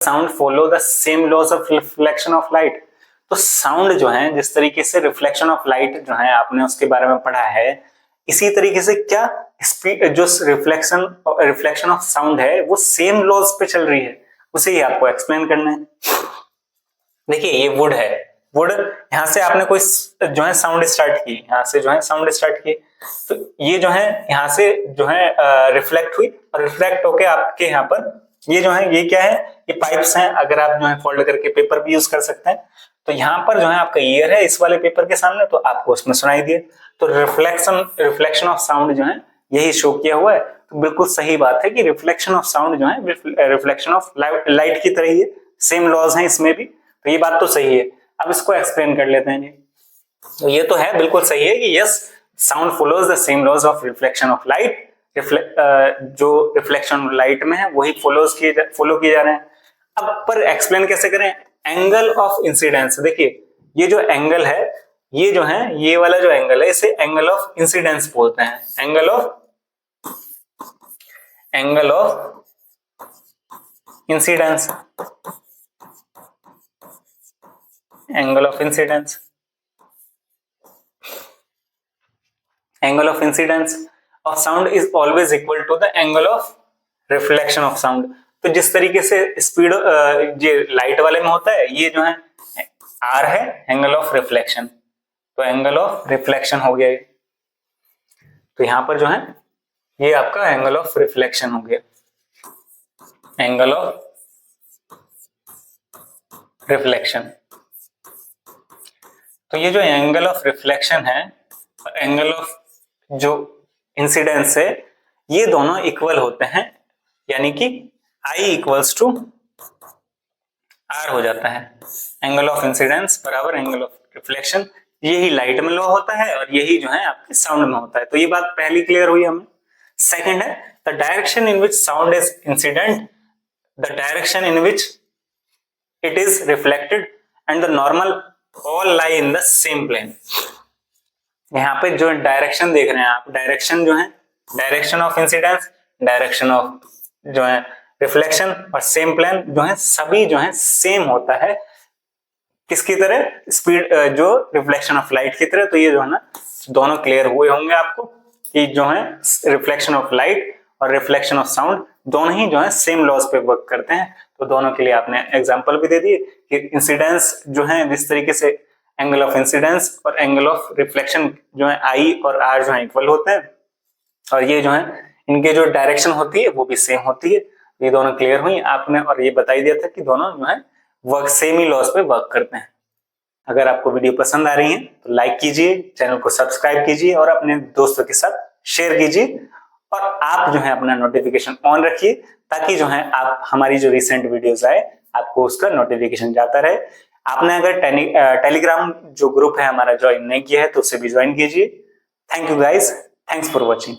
Sound follow the same laws of reflection of light. तो sound जो है जिस तरीके से रिफ्लेक्शन ऑफ लाइट जो है आपने उसके बारे में पढ़ा है, इसी तरीके से क्या स्पीड जो रिफ्लेक्शन ऑफ साउंड है वो सेम लॉज पे चल रही है, उसे ही आपको एक्सप्लेन करना है। देखिए ये वुड है, वुड यहां से आपने कोई जो है साउंड स्टार्ट की, यहां से जो है साउंड स्टार्ट की, तो ये जो है यहां से जो है रिफ्लेक्ट हुई और रिफ्लेक्ट होके आपके यहाँ पर ये जो है ये क्या है, ये पाइप्स हैं। अगर आप जो है फोल्ड करके पेपर भी यूज कर सकते हैं। तो यहाँ पर जो है आपका ईयर है इस वाले पेपर के सामने, तो आपको उसमें सुनाई दिए। तो रिफ्लेक्शन ऑफ साउंड जो है यही शो किया हुआ है। तो बिल्कुल सही बात है कि रिफ्लेक्शन ऑफ साउंड जो है रिफ्लेक्शन ऑफ लाइट की तरह ही है, सेम लॉज हैं इसमें भी। तो ये बात तो सही है। अब इसको एक्सप्लेन कर लेते हैं। तो ये तो है, बिल्कुल सही है कि yes sound follows the same laws of reflection of light. जो रिफ्लेक्शन लाइट में है वही फॉलो किए जा रहे हैं। अब पर एक्सप्लेन कैसे करें, एंगल ऑफ इंसिडेंस। देखिए ये जो एंगल है, ये जो है ये वाला जो एंगल है इसे एंगल ऑफ इंसिडेंस बोलते हैं। Angle of incidence, angle of incidence, angle of incidence of sound is always equal to the angle of reflection of sound. तो जिस तरीके से स्पीड ये लाइट वाले में होता है, ये जो है आर है एंगल ऑफ रिफ्लेक्शन, तो एंगल ऑफ रिफ्लेक्शन हो गया ये। तो यहां पर जो है ये आपका एंगल ऑफ रिफ्लेक्शन हो गया, एंगल ऑफ रिफ्लेक्शन। तो ये जो एंगल ऑफ रिफ्लेक्शन है, एंगल ऑफ जो इंसिडेंस है, ये दोनों इक्वल होते हैं, यानी कि I इक्वल्स टू R हो जाता है। एंगल ऑफ इंसिडेंस बराबर एंगल ऑफ रिफ्लेक्शन, यही लाइट में लो होता है और यही जो है आपके साउंड में होता है। तो ये बात पहली क्लियर हुई हमें। सेकंड है the direction in which sound is incident, the direction in which it is reflected and the normal all lie in the same plane. यहाँ पे जो डायरेक्शन देख रहे हैं आप, डायरेक्शन जो है direction of incidence, direction of जो है रिफ्लेक्शन और सेम प्लेन जो है सभी जो है सेम होता है। किसकी तरह, स्पीड जो रिफ्लेक्शन ऑफ लाइट की तरह। तो ये जो है ना दोनों क्लियर हुए होंगे आपको कि जो है रिफ्लेक्शन ऑफ लाइट और रिफ्लेक्शन ऑफ साउंड दोनों ही जो है सेम लॉज पे वर्क करते हैं। तो दोनों के लिए आपने एग्जांपल भी दे दिए कि इंसिडेंस जो है जिस तरीके से एंगल ऑफ इंसिडेंस और एंगल ऑफ रिफ्लेक्शन जो है आई और आर जो है इक्वल होते हैं, और ये जो है इनके जो डायरेक्शन होती है वो भी सेम होती है। ये दोनों क्लियर हुई आपने, और ये बताई दिया था कि दोनों जो है वर्क सेम ही लॉज पे वर्क करते हैं। अगर आपको वीडियो पसंद आ रही है तो लाइक कीजिए, चैनल को सब्सक्राइब कीजिए और अपने दोस्तों के साथ शेयर कीजिए, और आप जो है अपना नोटिफिकेशन ऑन रखिए ताकि जो है आप हमारी जो रिसेंट वीडियोस आए आपको उसका नोटिफिकेशन जाता रहे। आपने अगर टेलीग्राम जो ग्रुप है हमारा ज्वाइन नहीं किया है तो उसे भी ज्वाइन कीजिए। Thank you guys, thanks for watching.